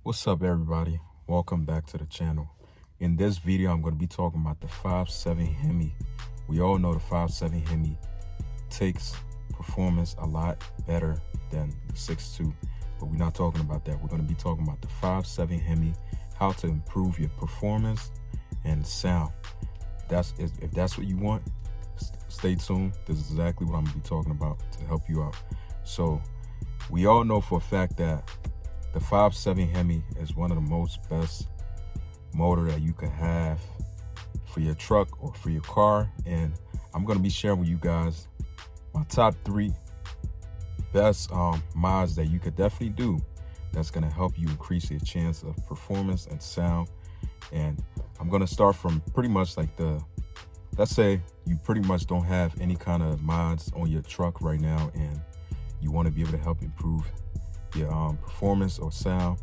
What's up, everybody? Welcome back to the channel. In this video, I'm going to be talking about the 5.7 Hemi. We all know the 5.7 Hemi takes performance a lot better than the 6.2, but we're not talking about that. We're going to be talking about the 5.7 Hemi, how to improve your performance and sound. If that's what you want, stay tuned. This is exactly what I'm going to be talking about to help you out. So we all know for a fact that the 5.7 Hemi is one of the most best motor that you could have for your truck or for your car. And I'm going to be sharing with you guys my top 3 best mods that you could definitely do that's going to help you increase your chance of performance and sound. And I'm going to start from pretty much like let's say you pretty much don't have any kind of mods on your truck right now and you want to be able to help improve your performance or sound,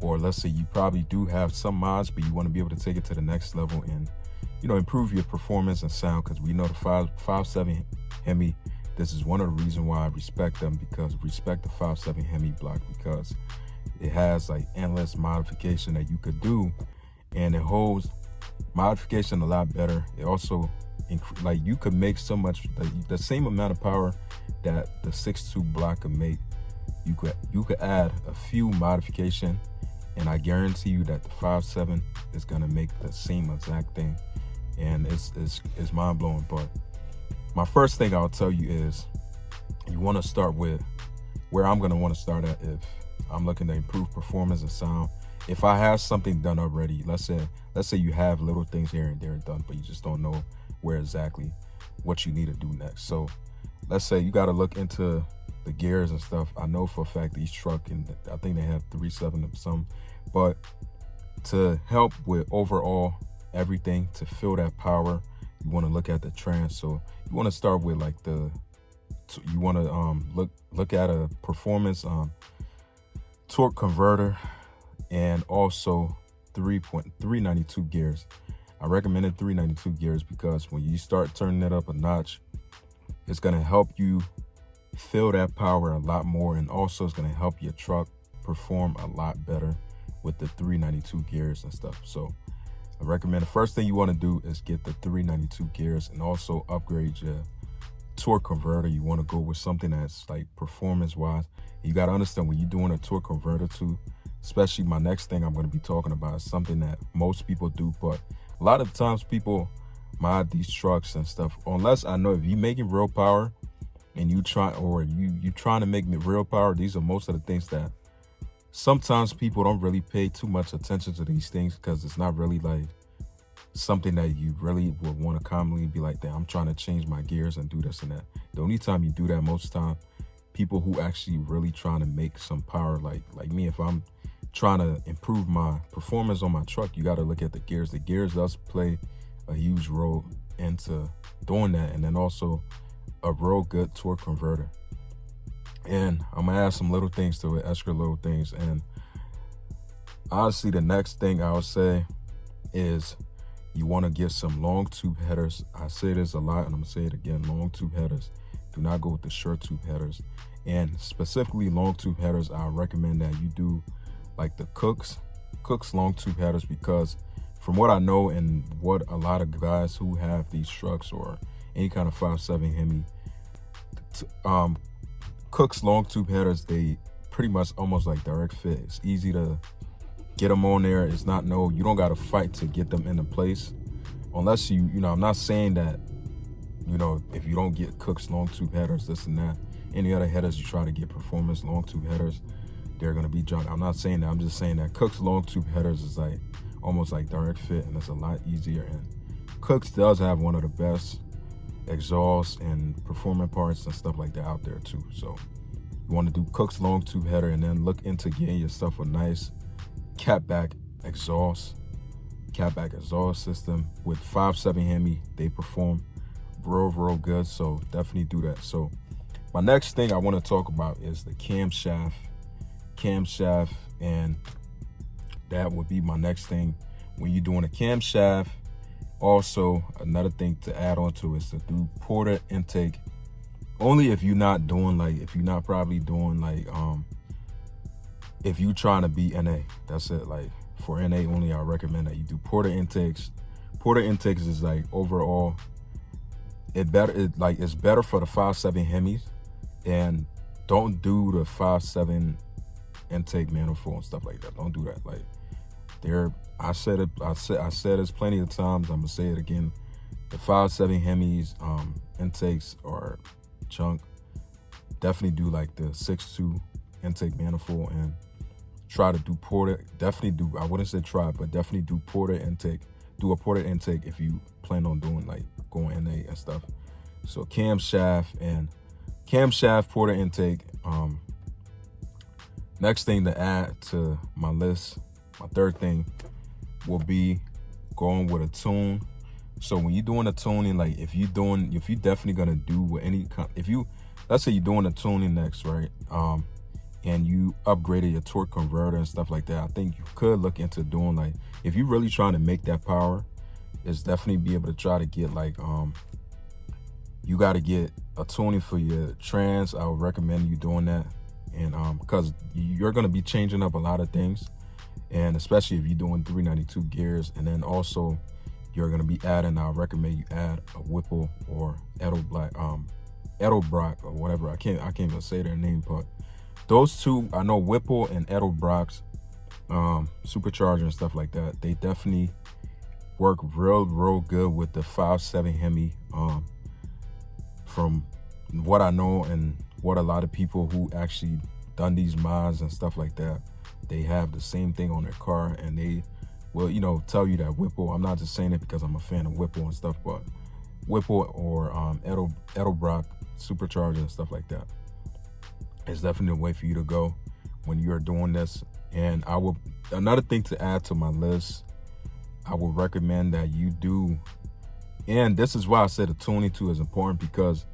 or let's say you probably do have some mods but you want to be able to take it to the next level and improve your performance and sound, because we know the 5.7 Hemi, this is one of the reasons why I respect them, because respect the 5.7 Hemi block, because it has like endless modification that you could do and it holds modification a lot better. It also like you could make so much the same amount of power that the 6.2 block could make. You could add a few modification, and I guarantee you that the 5.7 is gonna make the same exact thing, and it's mind-blowing. But my first thing I'll tell you is you want to start with where I'm gonna want to start at if I'm looking to improve performance and sound. If I have something done already, let's say you have little things here and there done, but you just don't know where exactly what you need to do next. So let's say you got to look into the gears and stuff. I know for a fact each truck, and I think they have 3.7 or something, but to help with overall everything to fill that power, you want to look at the trans. So you want to start with like you want to look at a performance torque converter, and also 392 gears. I recommended 392 gears because when you start turning it up a notch, it's going to help you feel that power a lot more, and also it's going to help your truck perform a lot better with the 392 gears and stuff. So I recommend the first thing you want to do is get the 392 gears, and also upgrade your torque converter. You want to go with something that's like performance wise. You got to understand when you're doing a torque converter too, especially my next thing I'm going to be talking about is something that most people do, but a lot of times people mod these trucks and stuff, unless I know if you're making real power and you trying to make real power. These are most of the things that sometimes people don't really pay too much attention to these things, because it's not really like something that you really would want to commonly be like, damn, I'm trying to change my gears and do this and that. The only time you do that, most of the time, people who actually really trying to make some power, like me, if I'm trying to improve my performance on my truck, you got to look at the gears. The gears does play a huge role into doing that, and then also a real good torque converter. And I'm gonna add some little things to it, extra little things. And honestly, the next thing I would say is you want to get some long tube headers. I say this a lot and I'm gonna say it again: long tube headers. Do not go with the short tube headers. And specifically long tube headers, I recommend that you do like the Cook's long tube headers, because from what I know and what a lot of guys who have these trucks or any kind of 5.7 Hemi, Cook's long tube headers, they pretty much almost like direct fit. It's easy to get them on there. It's not you don't got to fight to get them into place, unless I'm not saying that if you don't get Cook's long tube headers, this and that, any other headers you try to get performance long tube headers, they're going to be junk. I'm not saying that. I'm just saying that Cook's long tube headers is like almost like direct fit, and it's a lot easier. And Cook's does have one of the best exhaust and performance parts and stuff like that out there too. So you want to do Cook's long tube header, and then look into getting yourself a nice catback exhaust system with 5.7 Hemi. They perform real good, so definitely do that. So my next thing I want to talk about is the camshaft, and that would be my next thing. When you're doing a camshaft, also another thing to add on to is to do porter intake Only if you're not doing like, if you're not probably doing like if you trying to be NA, that's it. Like for NA only, I recommend that you do porter intakes. Porter intakes is like overall, it's better for the 5.7 Hemis, and don't do the 5.7 intake manifold and stuff like that. Don't do that. Like I said this plenty of times. I'm gonna say it again. The 5.7 Hemis intakes are junk. Definitely do like the 6.2 intake manifold and try to do porter. Definitely do, I wouldn't say try, but definitely do porter intake. Do a porter intake if you plan on doing like going NA and stuff. So camshaft porter intake. Next thing to add to my list, my third thing will be going with a tune. So when you're doing a tuning, like if you definitely gonna do with any, let's say you're doing a tuning next, right? And you upgraded your torque converter and stuff like that, I think you could look into doing like, if you're really trying to make that power, is definitely be able to try to get like, you got to get a tuning for your trans. I would recommend you doing that. And because you're going to be changing up a lot of things, and especially if you're doing 392 gears, and then also you're going to be adding, I recommend you add a Whipple or Edelbrock or whatever. I can't even say their name, but those two, I know Whipple and Edelbrock's supercharger and stuff like that, they definitely work real good with the 5.7 Hemi. From what I know and what a lot of people who actually done these mods and stuff like that, they have the same thing on their car, and they will, tell you that Whipple, I'm not just saying it because I'm a fan of Whipple and stuff, but Whipple or Edelbrock supercharger and stuff like that, it's definitely a way for you to go when you're doing this. And another thing to add to my list, I would recommend that you do, and this is why I said the tuning too is important, because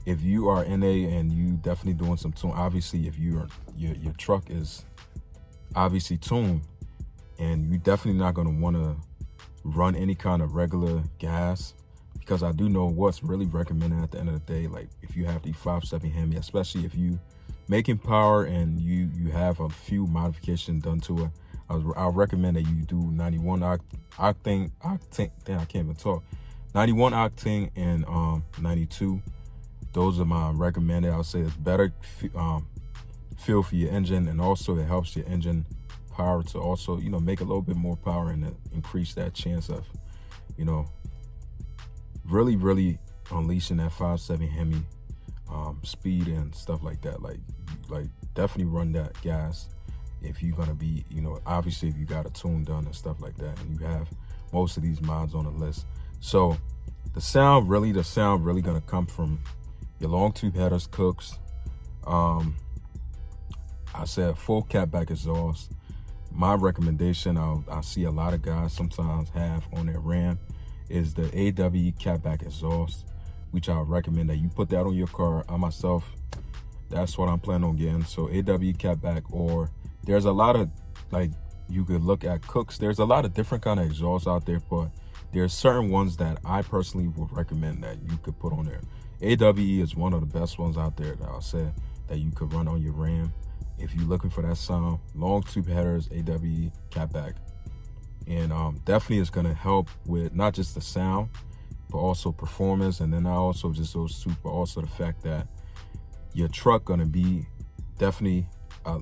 if you are NA and you definitely doing some tune, obviously if your truck is obviously tuned, and you definitely not going to want to run any kind of regular gas, because I do know what's really recommended at the end of the day, like if you have the 5.7 Hemi, especially if you making power and you have a few modifications done to it, I'll recommend that you do 91 octane, damn, I can't even talk, 91 octane and 92. Those are my recommended. I'll say it's better feel for your engine, and also it helps your engine power to also, make a little bit more power and increase that chance of, really unleashing that 5.7 Hemi speed and stuff like that. Like definitely run that gas if you're gonna be, obviously if you got a tune done and stuff like that, and you have most of these mods on the list. So the sound really gonna come from your long tube headers, cooks. I said full catback exhaust. My recommendation, I see a lot of guys sometimes have on their Ram, is the AWE catback exhaust, which I recommend that you put that on your car. I myself, that's what I'm planning on getting. So AWE catback, or there's a lot of, like, you could look at Cooks. There's a lot of different kind of exhausts out there, but there's certain ones that I personally would recommend that you could put on there. AWE is one of the best ones out there that I'll say that you could run on your Ram if you're looking for that sound. Long tube headers, AWE catback, and definitely it's gonna help with not just the sound, but also performance. And then not also just those two, but also the fact that your truck gonna be definitely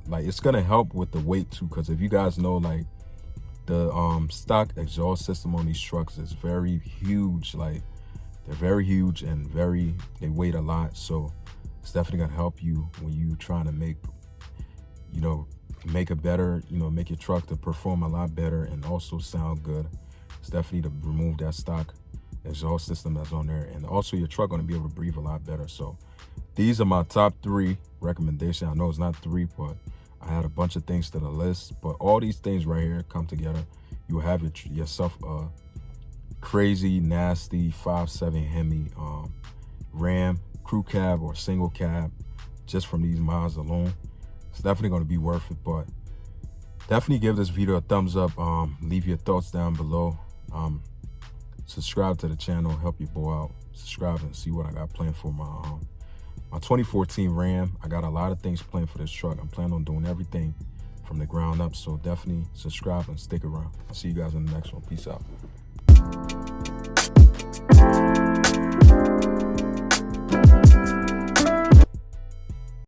like, it's gonna help with the weight too, because if you guys know, like, the stock exhaust system on these trucks is very huge. Like, they're very huge and they weight a lot. So it's definitely gonna help you when you trying to make a better, make your truck to perform a lot better and also sound good. It's definitely to remove that stock exhaust system that's on there, and also your truck gonna be able to breathe a lot better. So these are my top 3 recommendations. I know it's not 3, but I had a bunch of things to the list, but all these things right here come together. You will have yourself a crazy, nasty 5.7 Hemi Ram crew cab or single cab just from these mods alone. It's definitely going to be worth it, but definitely give this video a thumbs up. Leave your thoughts down below. Subscribe to the channel, help your boy out. Subscribe and see what I got planned for my 2014 Ram. I got a lot of things planned for this truck. I'm planning on doing everything from the ground up. So definitely subscribe and stick around. I'll see you guys in the next one. Peace out.